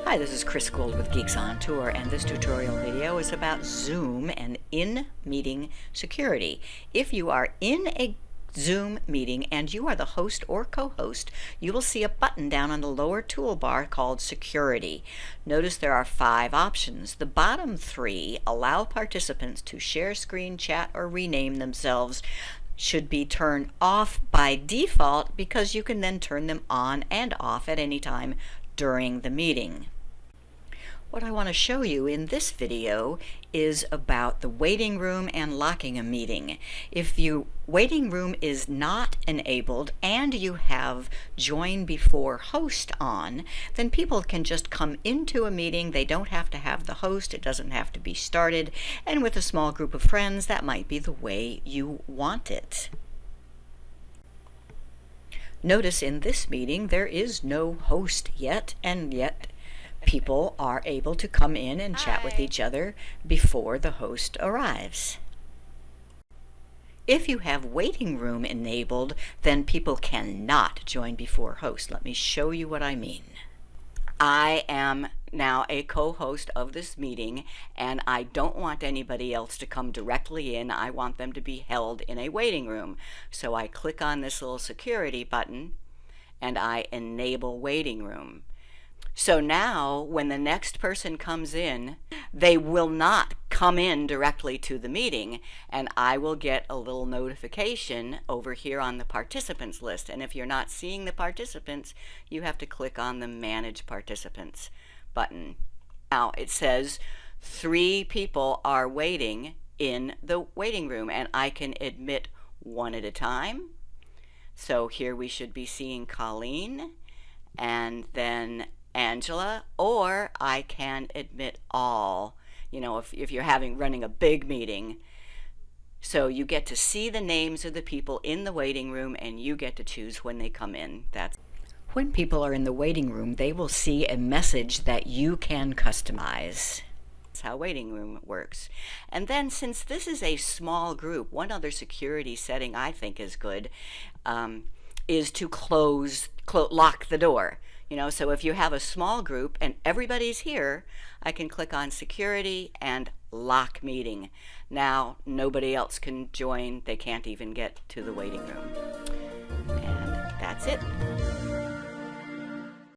Hi, this is Guld with Geeks On Tour, and this tutorial video is about Zoom and in-meeting security. If you are in a Zoom meeting and you are the host or co-host, you will see a button down on the lower toolbar called Security. Notice there are 5 options. The bottom 3 allow participants to share screen, chat, or rename themselves. Should be turned off by default because you can then turn them on and off at any time during the meeting. What I want to show you in this video is about the waiting room and locking a meeting. If your waiting room is not enabled and you have join before host on, then people can just come into a meeting. They don't have to have the host. It doesn't have to be started. And with a small group of friends, that might be the way you want it. Notice in this meeting there is no host yet, and yet people are able to come in and chat with each other before the host arrives. If you have waiting room enabled, then people cannot join before host. Let me show you what I mean. I am now a co-host of this meeting, and I don't want anybody else to come directly in. I want them to be held in a waiting room. So I click on this little security button and I enable waiting room. So now when the next person comes in, they will not come in directly to the meeting, and I will get a little notification over here on the participants list. And if you're not seeing the participants, you have to click on the Manage Participants button. Now it says 3 people are waiting in the waiting room, and I can admit 1 at a time. So here we should be seeing Colleen and then Angela, or I can admit all, if you're running a big meeting. So you get to see the names of the people in the waiting room, and you get to choose when they come in. When people are in the waiting room, they will see a message that you can customize. That's how waiting room works. And then, since this is a small group, one other security setting I think is good is to lock the door. So if you have a small group and everybody's here, I can click on Security and Lock Meeting. Now nobody else can join. They can't even get to the waiting room. And that's it.